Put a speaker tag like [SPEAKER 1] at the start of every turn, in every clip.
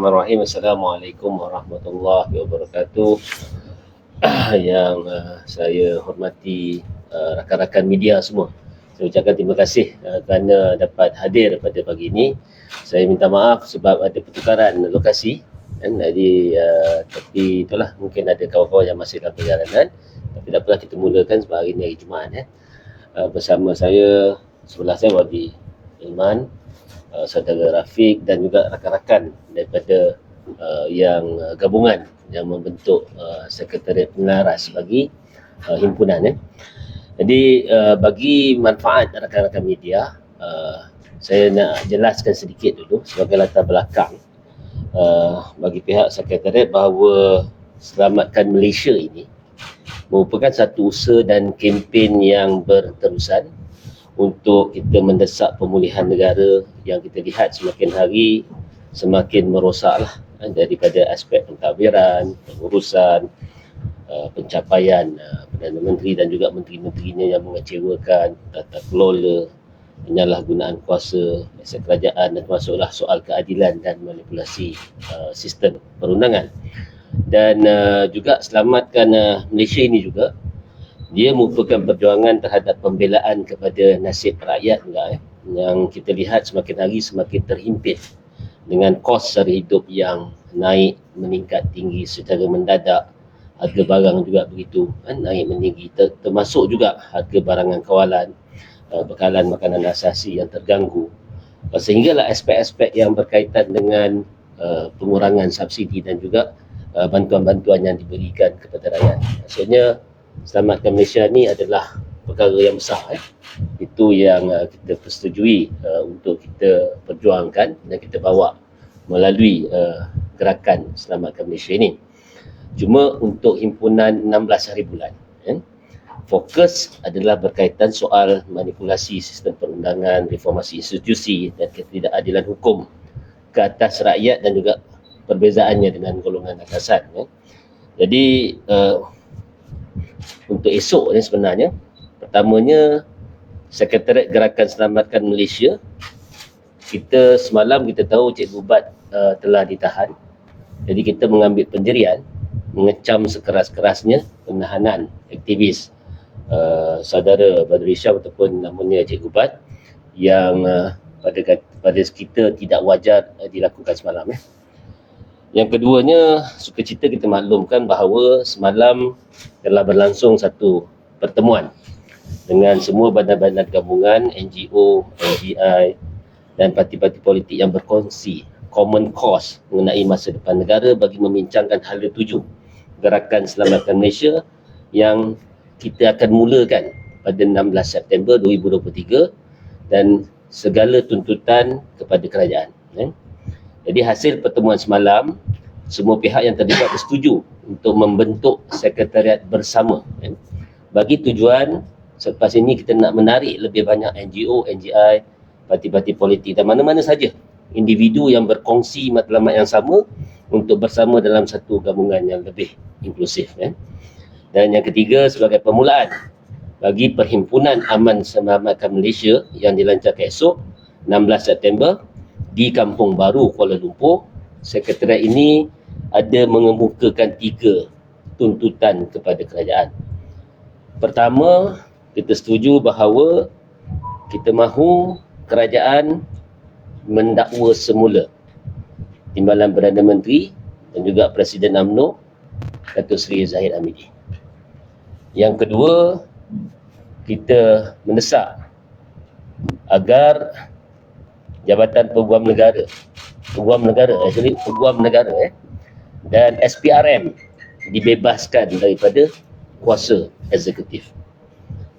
[SPEAKER 1] Bismillahirrahmanirrahim. Assalamualaikum warahmatullahi wabarakatuh. Yang saya hormati rakan-rakan media semua, saya ucapkan terima kasih kerana dapat hadir pada pagi ini. Saya minta maaf sebab ada pertukaran lokasi kan, jadi tapi itulah, mungkin ada kawan-kawan yang masih dalam perjalanan, tapi tak apalah, kita mulakan sebab hari ini hari Jumaat. Bersama saya, sebelah saya Wadi Iman, saudara Rafiq dan juga rakan-rakan daripada yang gabungan yang membentuk Sekretariat Pelaras bagi himpunan. Jadi bagi manfaat rakan-rakan media, saya nak jelaskan sedikit dulu sebagai latar belakang bagi pihak Sekretariat bahawa Selamatkan Malaysia ini merupakan satu usaha dan kempen yang berterusan untuk kita mendesak pemulihan negara yang kita lihat semakin hari semakin merosaklah, daripada aspek pentadbiran, pengurusan, pencapaian Perdana Menteri dan juga menteri-menterinya yang mengecewakan, tata kelola, penyalahgunaan kuasa aset kerajaan, dan termasuklah soal keadilan dan manipulasi sistem perundangan. Dan juga Selamatkan Malaysia ini juga, dia merupakan perjuangan terhadap pembelaan kepada nasib rakyat juga, yang kita lihat semakin hari semakin terhimpit dengan kos sara hidup yang naik meningkat tinggi secara mendadak. Harga barang juga begitu naik meninggi, termasuk juga harga barangan kawalan, bekalan makanan asasi yang terganggu, sehinggalah aspek-aspek yang berkaitan dengan pengurangan subsidi dan juga bantuan-bantuan yang diberikan kepada rakyat. Maksudnya Selamatkan Malaysia ni adalah perkara yang besar. Itu yang kita persetujui untuk kita perjuangkan dan kita bawa melalui gerakan Selamatkan Malaysia ini. Cuma untuk himpunan 16 hari bulan, fokus adalah berkaitan soal manipulasi sistem perundangan, reformasi institusi dan ketidakadilan hukum ke atas rakyat dan juga perbezaannya dengan golongan atasan. Jadi untuk esok ni sebenarnya, pertamanya Sekretariat Gerakan Selamatkan Malaysia, kita semalam kita tahu Cikgu Bat telah ditahan. Jadi kita mengambil pendirian mengecam sekeras-kerasnya penahanan aktivis saudara Badrul Isyam ataupun namanya Cikgu Bat yang pada kita tidak wajar dilakukan semalam. Yang keduanya, sukacita kita maklumkan bahawa semalam telah berlangsung satu pertemuan dengan semua badan-badan gabungan, NGO, NGI dan parti-parti politik yang berkongsi common cause mengenai masa depan negara bagi membincangkan hala tuju Gerakan Selamatkan Malaysia yang kita akan mulakan pada 16 September 2023 dan segala tuntutan kepada kerajaan. Jadi hasil pertemuan semalam, semua pihak yang terlibat bersetuju untuk membentuk sekretariat bersama bagi tujuan selepas ini kita nak menarik lebih banyak NGO, NGI, parti-parti politik dan mana-mana saja individu yang berkongsi matlamat yang sama untuk bersama dalam satu gabungan yang lebih inklusif. Dan yang ketiga, sebagai permulaan bagi Perhimpunan Aman Selamatkan Malaysia yang dilancarkan esok 16 September di Kampung Baru, Kuala Lumpur, sekretariat ini ada mengemukakan 3 tuntutan kepada kerajaan. Pertama, kita setuju bahawa kita mahu kerajaan mendakwa semula Timbalan Perdana Menteri dan juga Presiden UMNO, Datuk Seri Zahid Hamidi. Yang kedua, kita mendesak agar Jabatan Peguam Negara dan SPRM dibebaskan daripada kuasa eksekutif.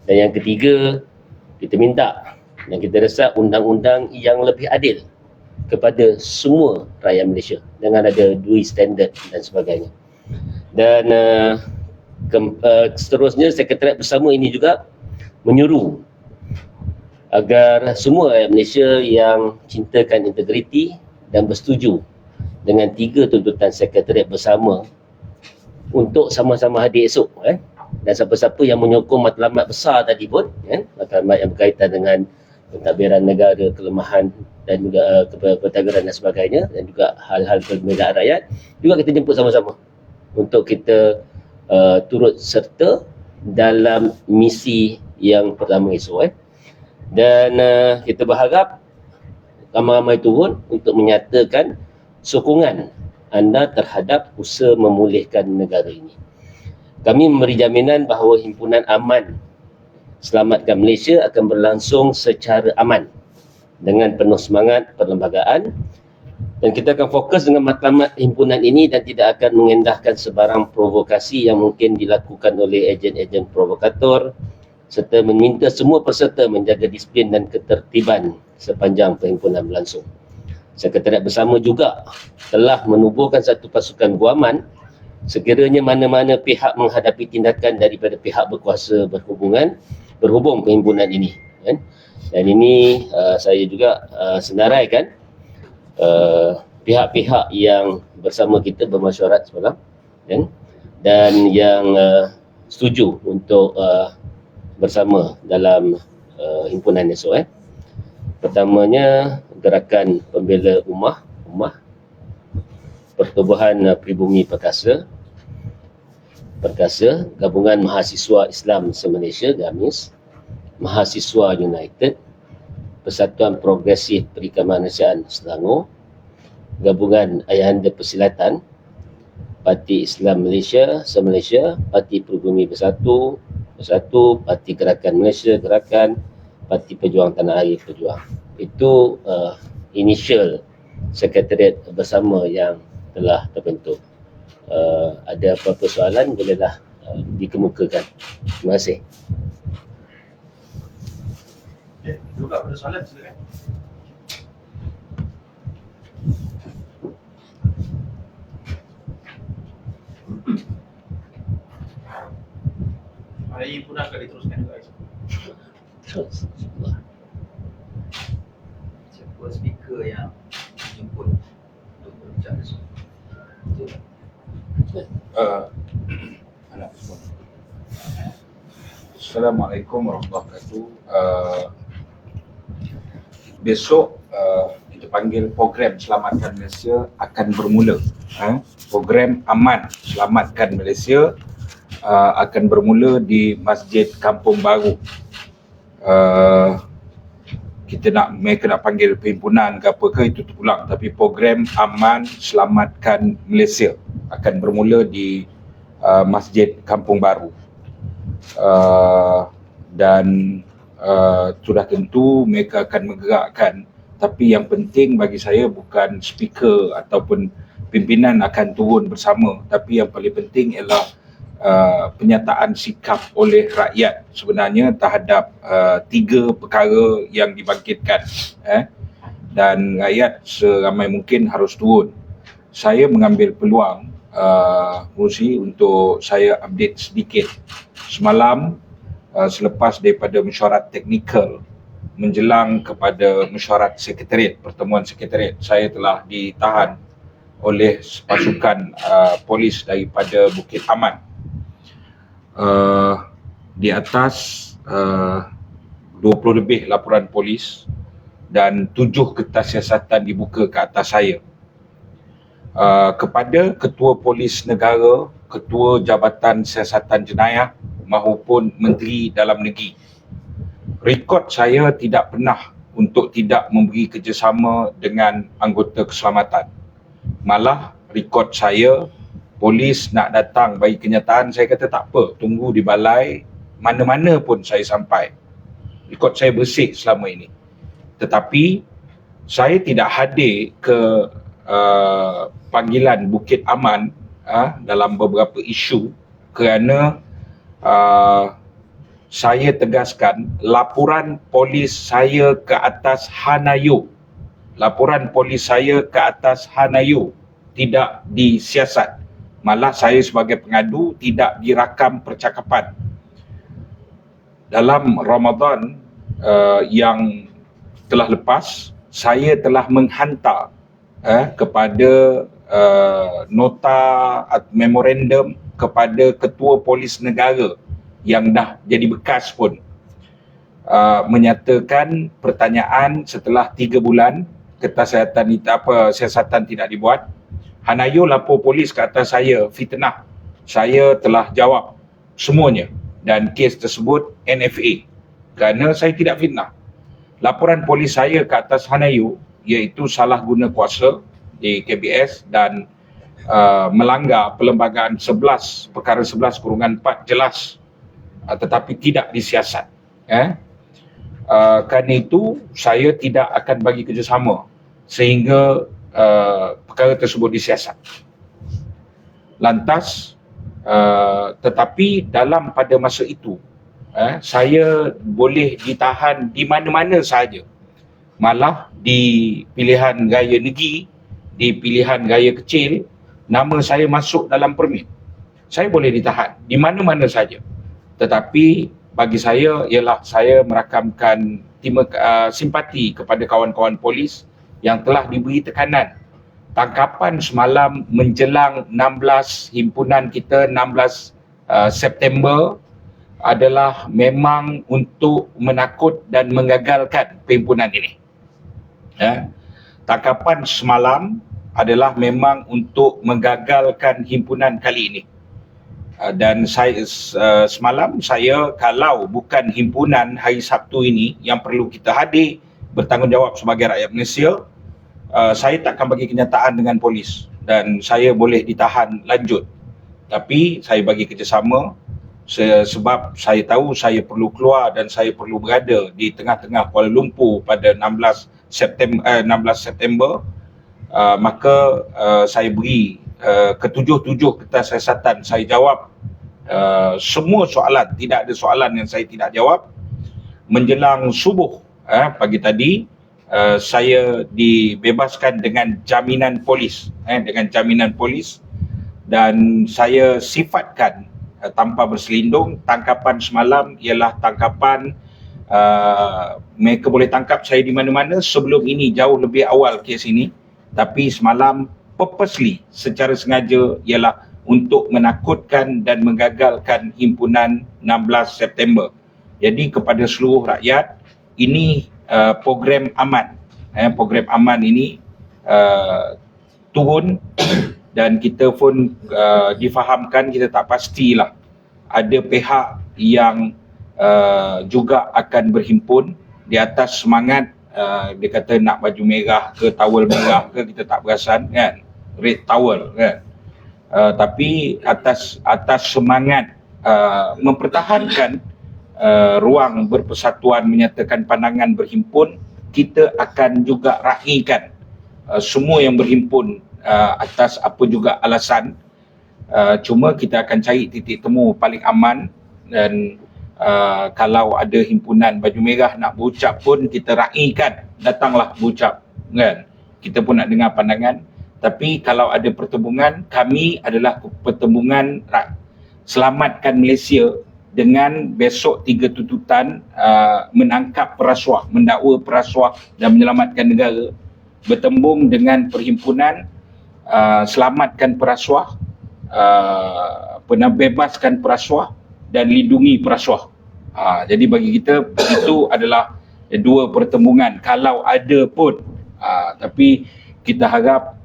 [SPEAKER 1] Dan yang ketiga, kita minta dan kita desak undang-undang yang lebih adil kepada semua rakyat Malaysia dengan ada dui standard dan sebagainya. Dan seterusnya, sekretariat bersama ini juga menyuruh agar semua rakyat Malaysia yang cintakan integriti dan bersetuju dengan 3 tuntutan sekretariat bersama untuk sama-sama hadir esok. Dan siapa-siapa yang menyokong matlamat besar tadi pun, matlamat yang berkaitan dengan pentadbiran negara, kelemahan dan juga pentadbiran dan sebagainya, dan juga hal-hal pemberdayaan rakyat, juga kita jemput sama-sama untuk kita turut serta dalam misi yang pertama esok. Dan kita berharap ramai-ramai turun untuk menyatakan sokongan anda terhadap usaha memulihkan negara ini. Kami memberi jaminan bahawa himpunan aman Selamatkan Malaysia akan berlangsung secara aman dengan penuh semangat perlembagaan, dan kita akan fokus dengan matlamat himpunan ini dan tidak akan mengendahkan sebarang provokasi yang mungkin dilakukan oleh ejen-ejen provokator, serta meminta semua peserta menjaga disiplin dan ketertiban sepanjang perhimpunan berlangsung. Sekretariat Bersama juga telah menubuhkan satu pasukan guaman sekiranya mana-mana pihak menghadapi tindakan daripada pihak berkuasa berhubung perhimpunan ini, kan? Dan ini saya juga senaraikan pihak-pihak yang bersama kita bermesyuarat semalam, kan? Dan yang setuju untuk bersama dalam himpunan esok. Pertamanya, Gerakan Pembela Ummah Pertubuhan Pribumi Perkasa, Gabungan Mahasiswa Islam se-Malaysia GAMIS, Mahasiswa United, Persatuan Progresif Perikemanusiaan Selangor, Gabungan Ayahanda Persilatan, Parti Islam Malaysia se-Malaysia, Parti Pribumi Bersatu, Parti Gerakan Malaysia Gerakan, Parti Pejuang Tanah Air Pejuang. Itu initial Sekretariat Bersama yang telah terbentuk. Ada apa-apa soalan bolehlah dikemukakan. Terima kasih.
[SPEAKER 2] Juga ada soalan, silakan. Hari pun akan diteruskan juga.
[SPEAKER 3] Siapa speaker yang jemput untuk berbicara semua?
[SPEAKER 4] Assalamualaikum warahmatullahi wabarakatuh. Besok kita panggil program Selamatkan Malaysia akan bermula. Program Aman Selamatkan Malaysia akan bermula di Masjid Kampung Baru. Mereka nak panggil perhimpunan ke apa ke, itu terpulang, tapi program Aman Selamatkan Malaysia akan bermula di Masjid Kampung Baru. Dan sudah tentu mereka akan menggerakkan, tapi yang penting bagi saya bukan speaker ataupun pimpinan akan turun bersama, tapi yang paling penting ialah penyataan sikap oleh rakyat sebenarnya terhadap 3 perkara yang dibangkitkan, dan rakyat seramai mungkin harus turun. Saya mengambil peluang Musi untuk saya update sedikit. Semalam selepas daripada mesyuarat teknikal menjelang kepada mesyuarat sekretariat, pertemuan sekretariat, saya telah ditahan oleh pasukan polis daripada Bukit Aman. Di atas 20 lebih laporan polis dan 7 kertas siasatan dibuka ke atas saya. Kepada Ketua Polis Negara, Ketua Jabatan Siasatan Jenayah maupun Menteri Dalam Negeri, rekod saya tidak pernah untuk tidak memberi kerjasama dengan anggota keselamatan. Malah rekod saya, polis nak datang bagi kenyataan, saya kata tak apa, tunggu di balai, mana-mana pun saya sampai. Rekod saya bersih selama ini. Tetapi saya tidak hadir ke panggilan Bukit Aman dalam beberapa isu kerana saya tegaskan laporan polis saya ke atas Hanayo, tidak disiasat. Malah saya sebagai pengadu tidak dirakam percakapan. Dalam Ramadan yang telah lepas, saya telah menghantar kepada nota memorandum kepada Ketua Polis Negara yang dah jadi bekas pun, menyatakan pertanyaan setelah 3 bulan siasatan tidak dibuat. Hanayo lapor polis ke atas saya fitnah. Saya telah jawab semuanya dan kes tersebut NFA kerana saya tidak fitnah. Laporan polis saya ke atas Hanayo iaitu salah guna kuasa di KBS dan melanggar perlembagaan 11 perkara 11/4 jelas tetapi tidak disiasat. Kerana itu saya tidak akan bagi kerjasama sehingga perkara tersebut disiasat. Lantas tetapi pada masa itu saya boleh ditahan di mana-mana sahaja. Malah di pilihan raya negeri, di pilihan raya kecil, nama saya masuk dalam permit. Saya boleh ditahan di mana-mana saja. Tetapi bagi saya ialah saya merakamkan simpati kepada kawan-kawan polis yang telah diberi tekanan. Tangkapan semalam menjelang 16 himpunan kita 16 September adalah memang untuk menakut dan menggagalkan perhimpunan ini. Tangkapan semalam adalah memang untuk menggagalkan himpunan kali ini. Dan saya semalam kalau bukan himpunan hari Sabtu ini yang perlu kita hadir bertanggungjawab sebagai rakyat Malaysia, saya tak akan bagi kenyataan dengan polis dan saya boleh ditahan lanjut. Tapi saya bagi kerjasama sebab saya tahu saya perlu keluar dan saya perlu berada di tengah-tengah Kuala Lumpur pada 16 September. Maka saya beri ketujuh kertas siasatan. Saya jawab semua soalan, tidak ada soalan yang saya tidak jawab. Menjelang subuh pagi tadi saya dibebaskan dengan jaminan polis, dan saya sifatkan tanpa berselindung. Tangkapan semalam ialah tangkapan mereka boleh tangkap saya di mana-mana. Sebelum ini jauh lebih awal kes ini, tapi semalam purposely, secara sengaja ialah untuk menakutkan dan menggagalkan himpunan 16 September. Jadi kepada seluruh rakyat, ini program aman. Program aman ini turun dan kita pun difahamkan, kita tak pastilah ada pihak yang juga akan berhimpun di atas semangat dia kata nak baju merah ke towel merah ke, kita tak perasan kan, red towel kan, tapi atas semangat mempertahankan ruang berpersatuan, menyatakan pandangan berhimpun, kita akan juga raikan semua yang berhimpun atas apa juga alasan. Cuma kita akan cari titik temu paling aman dan kalau ada himpunan baju merah nak berucap pun kita raikan, datanglah berucap kan. Kita pun nak dengar pandangan. Tapi kalau ada pertembungan, kami adalah pertembungan selamatkan Malaysia dengan besok 3 tuntutan menangkap perasuah, mendakwa perasuah dan menyelamatkan negara. Bertembung dengan perhimpunan selamatkan perasuah, bebaskan perasuah dan lindungi perasuah. Jadi bagi kita itu adalah dua pertembungan kalau ada pun. Tapi kita harap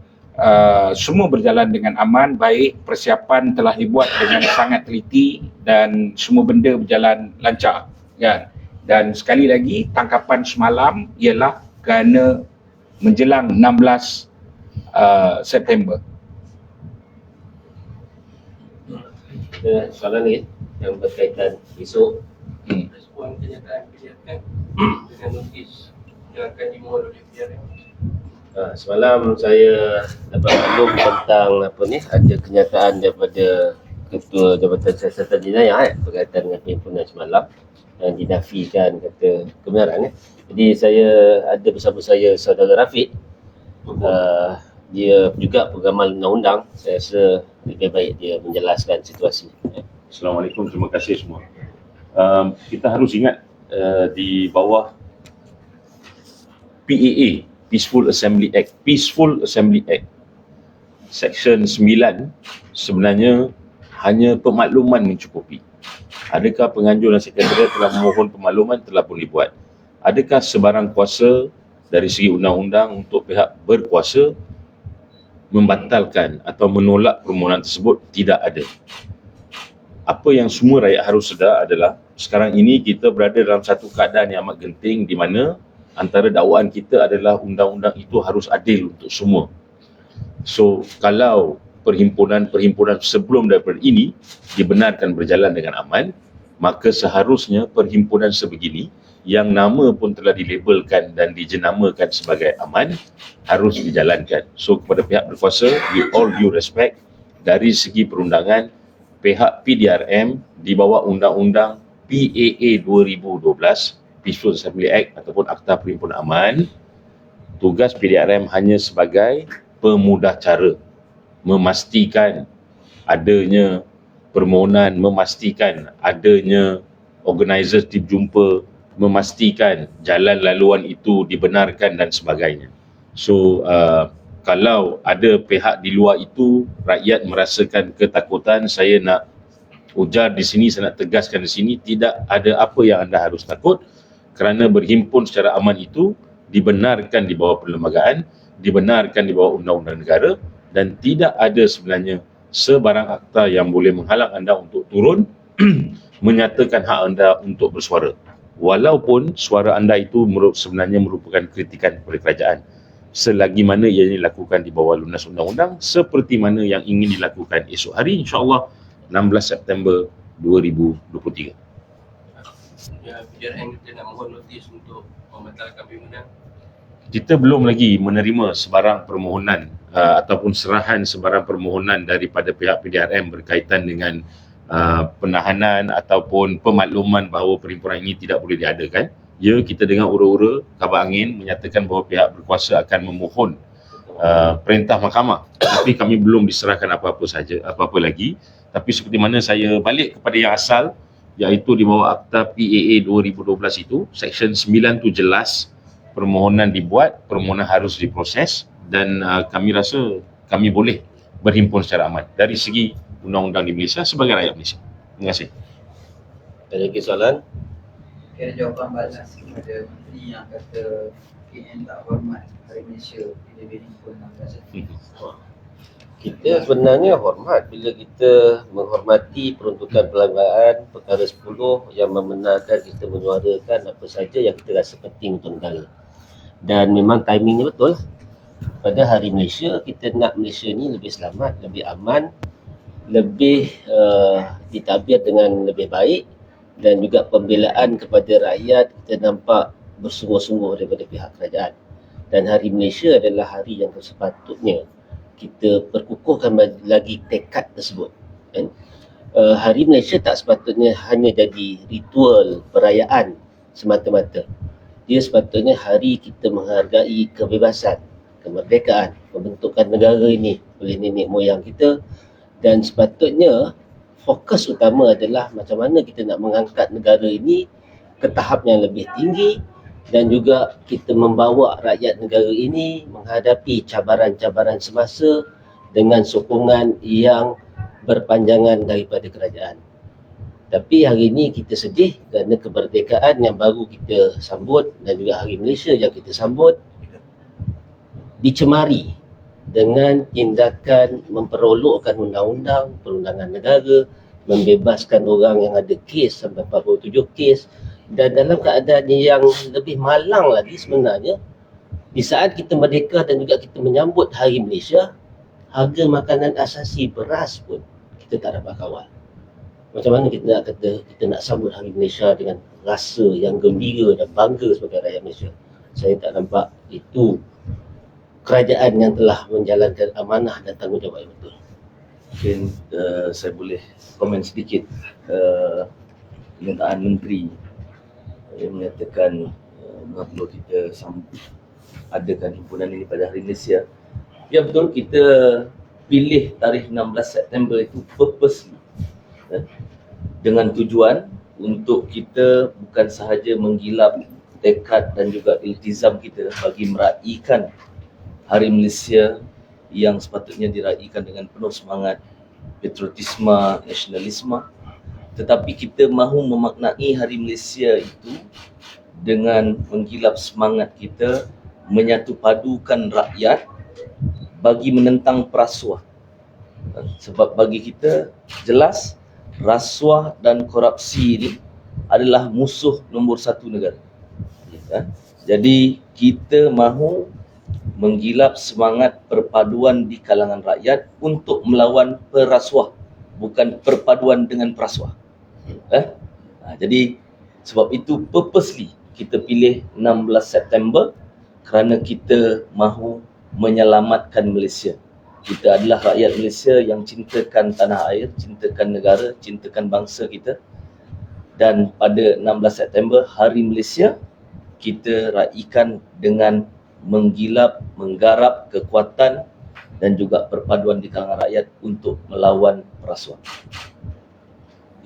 [SPEAKER 4] semua berjalan dengan aman, baik, persiapan telah dibuat dengan sangat teliti dan semua benda berjalan lancar kan. Dan sekali lagi, tangkapan semalam ialah kerana menjelang 16 September.
[SPEAKER 1] Soalan lagi yang berkaitan esok.
[SPEAKER 5] Respon kenyataan pilihan dengan notis yang akan dimohon oleh PRM.
[SPEAKER 1] Semalam saya dapat maklum tentang ada kenyataan daripada Ketua Jabatan Siasatan Jenayah berkaitan dengan perhimpunan semalam yang dinafikan kata kebenaran. Jadi saya ada bersama saya saudara Rafiq, dia juga pengamal undang-undang. Saya rasa lebih baik dia menjelaskan situasi.
[SPEAKER 6] Assalamualaikum, terima kasih semua. Kita harus ingat di bawah PAA, Peaceful Assembly Act, Section 9 sebenarnya hanya pemakluman mencukupi. Adakah penganjur dan sekretariat telah memohon pemakluman? Telah pun dibuat. Adakah sebarang kuasa dari segi undang-undang untuk pihak berkuasa membatalkan atau menolak permohonan tersebut? Tidak ada. Apa yang semua rakyat harus sedar adalah sekarang ini kita berada dalam satu keadaan yang amat genting di mana antara dakwaan kita adalah undang-undang itu harus adil untuk semua. So, kalau perhimpunan-perhimpunan sebelum daripada ini dibenarkan berjalan dengan aman, maka seharusnya perhimpunan sebegini yang nama pun telah dilabelkan dan dijenamakan sebagai aman harus dijalankan. So, kepada pihak berkuasa, with all due respect, dari segi perundangan, pihak PDRM di bawah Undang-Undang PAA 2012, Peaceful Assembly Act ataupun Akta Perhimpunan Aman, tugas PDRM hanya sebagai pemudah cara, memastikan adanya permohonan, memastikan adanya organizer tip jumpa, memastikan jalan laluan itu dibenarkan dan sebagainya. So, kalau ada pihak di luar itu, rakyat merasakan ketakutan, saya nak ujar di sini, saya nak tegaskan di sini, tidak ada apa yang anda harus takut kerana berhimpun secara aman itu dibenarkan di bawah perlembagaan, dibenarkan di bawah undang-undang negara dan tidak ada sebenarnya sebarang akta yang boleh menghalang anda untuk turun menyatakan hak anda untuk bersuara. Walaupun suara anda itu sebenarnya merupakan kritikan kepada kerajaan. Selagi mana ia dilakukan di bawah lunas undang-undang seperti mana yang ingin dilakukan esok hari, insyaAllah 16 September 2023.
[SPEAKER 5] Ya, PDRM kita nak mohon notis untuk membatalkan pimpinan.
[SPEAKER 6] Kita belum lagi menerima sebarang permohonan ataupun serahan sebarang permohonan daripada pihak PDRM berkaitan dengan penahanan ataupun pemakluman bahawa perhimpunan ini tidak boleh diadakan. Ya, kita dengar ura-ura kabar angin menyatakan bahawa pihak berkuasa akan memohon perintah mahkamah, tapi kami belum diserahkan apa-apa lagi. Tapi seperti mana saya balik kepada yang asal, iaitu di bawah Akta PAA 2012 itu, Seksyen 9 tu jelas permohonan dibuat, permohonan harus diproses dan kami rasa kami boleh berhimpun secara aman dari segi undang-undang di Malaysia sebagai rakyat Malaysia. Terima kasih.
[SPEAKER 1] Ada lagi soalan?
[SPEAKER 3] Kira jawapan balas kepada menteri yang kata KN tak hormat Hari Malaysia bila berhimpun 16 September.
[SPEAKER 1] Kita sebenarnya hormat bila kita menghormati peruntukan perlembagaan perkara 10 yang membenarkan kita menyuarakan apa saja yang kita rasa penting untuk negara. Dan memang timingnya betul. Pada Hari Malaysia, kita nak Malaysia ni lebih selamat, lebih aman, lebih ditadbir dengan lebih baik dan juga pembelaan kepada rakyat kita nampak bersungguh-sungguh daripada pihak kerajaan. Dan Hari Malaysia adalah hari yang sepatutnya kita perkukuhkan lagi tekad tersebut. Kan? Hari Malaysia tak sepatutnya hanya jadi ritual perayaan semata-mata. Dia sepatutnya hari kita menghargai kebebasan, kemerdekaan, pembentukan negara ini oleh nenek moyang kita, dan sepatutnya fokus utama adalah macam mana kita nak mengangkat negara ini ke tahap yang lebih tinggi dan juga kita membawa rakyat negara ini menghadapi cabaran-cabaran semasa dengan sokongan yang berpanjangan daripada kerajaan. Tapi hari ini kita sedih kerana kemerdekaan yang baru kita sambut dan juga Hari Malaysia yang kita sambut dicemari dengan tindakan memperolokkan undang-undang, perundangan negara, membebaskan orang yang ada kes sampai 47 kes, dan dalam keadaan yang lebih malang lagi sebenarnya, di saat kita merdeka dan juga kita menyambut Hari Malaysia, harga makanan asasi beras pun kita tak dapat kawal. Macam mana kita nak kata kita nak sambut Hari Malaysia dengan rasa yang gembira dan bangga sebagai rakyat Malaysia? Saya tak nampak itu kerajaan yang telah menjalankan amanah dan tanggungjawab yang betul.
[SPEAKER 7] Mungkin saya boleh komen sedikit pernyataan menteri yang menyatakan perlu kita adakan himpunan ini pada Hari Malaysia. Ya betul, kita pilih tarikh 16 September itu purposely dengan tujuan untuk kita bukan sahaja menggilap tekad dan juga iltizam kita bagi meraihkan Hari Malaysia yang sepatutnya diraihkan dengan penuh semangat patriotisme, nasionalisme, tetapi kita mahu memaknai Hari Malaysia itu dengan menggilap semangat kita menyatupadukan rakyat bagi menentang perasuah. Sebab bagi kita jelas rasuah dan korupsi ini adalah musuh nombor satu negara. Jadi kita mahu menggilap semangat perpaduan di kalangan rakyat untuk melawan perasuah, bukan perpaduan dengan perasuah. Jadi sebab itu purposely kita pilih 16 September kerana kita mahu menyelamatkan Malaysia. Kita adalah rakyat Malaysia yang cintakan tanah air, cintakan negara, cintakan bangsa kita. Dan pada 16 September, Hari Malaysia, kita raikan dengan menggilap, menggarap kekuatan dan juga perpaduan di kalangan rakyat untuk melawan perasuah.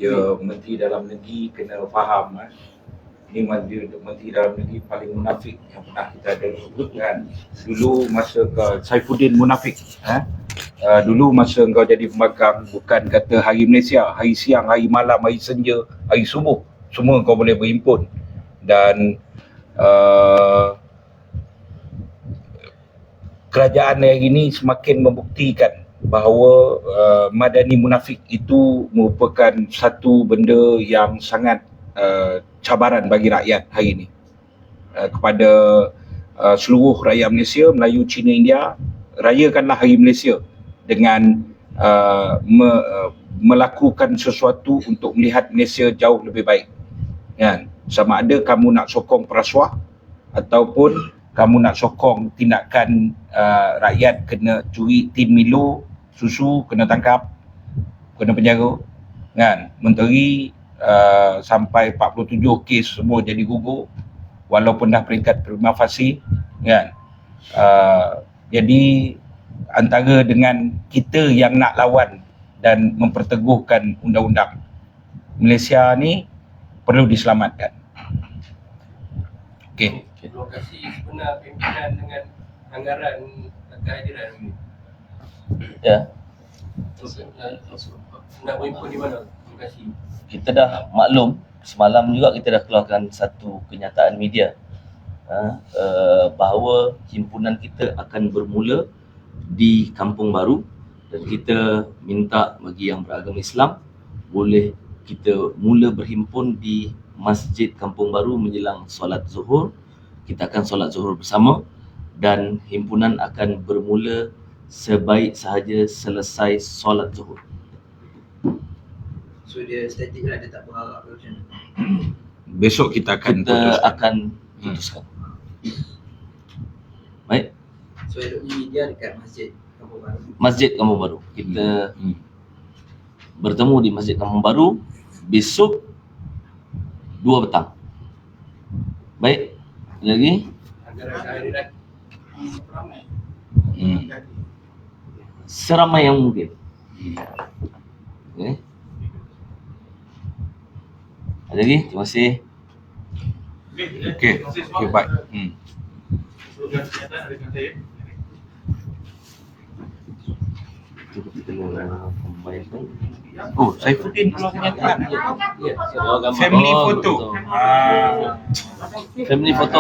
[SPEAKER 4] Ya, Menteri Dalam Negeri kena faham ini Menteri Dalam Negeri paling munafik yang pernah kita ada kan. Dulu masa Saifuddin munafik, dulu masa engkau jadi pembangkang, bukan kata Hari Malaysia, hari siang, hari malam, hari senja, hari subuh, semua kau boleh berhimpun. Dan kerajaan hari ini semakin membuktikan bahawa Madani munafik itu merupakan satu benda yang sangat cabaran bagi rakyat hari ini. Kepada seluruh rakyat Malaysia, Melayu, Cina, India, rayakanlah Hari Malaysia dengan melakukan sesuatu untuk melihat Malaysia jauh lebih baik. Kan? Sama ada kamu nak sokong perasuah ataupun kamu nak sokong tindakan rakyat kena curi tin Milo, susu, kena tangkap, kena penjara. Kan? Menteri sampai 47 kes semua jadi gugur walaupun dah peringkat prima facie. Kan? Jadi antara dengan kita yang nak lawan dan memperteguhkan undang-undang, Malaysia ni perlu diselamatkan. Okey.
[SPEAKER 5] Lokasi sebenar pimpinan dengan anggaran kehadiran ini.
[SPEAKER 7] Ya,
[SPEAKER 5] Nak berhimpun di mana lokasi?
[SPEAKER 7] kita dah maklum, semalam juga kita dah keluarkan satu kenyataan media bahawa himpunan kita akan bermula di Kampung Baru, dan kita minta bagi yang beragama Islam boleh kita mula berhimpun di Masjid Kampung Baru menjelang solat Zuhur. Kita akan solat Zuhur bersama dan himpunan akan bermula sebaik sahaja selesai solat Zuhur.
[SPEAKER 3] So dia statik lah, dia tak berharap macam mana.
[SPEAKER 4] Besok kita akan
[SPEAKER 7] Kita akan putuskan. Baik,
[SPEAKER 3] So eloknya media dekat Masjid Kampung Baru.
[SPEAKER 7] Masjid Kampung Baru. Kita bertemu di Masjid Kampung Baru besok 2 petang. Baik, lagi
[SPEAKER 5] Anggaran kehadiran
[SPEAKER 7] seramai yang mungkin. Okay. Ada lagi? Terima kasih.
[SPEAKER 4] Okey, baik.
[SPEAKER 2] Program kenyataan ada dengan saya.
[SPEAKER 7] Cuba kita membayangkan.
[SPEAKER 4] Oh, Saifuddin keluar kenyataan.
[SPEAKER 7] Ya,
[SPEAKER 1] Gambar.
[SPEAKER 4] Family
[SPEAKER 1] Oh,
[SPEAKER 4] photo.
[SPEAKER 1] betul.
[SPEAKER 7] family photo.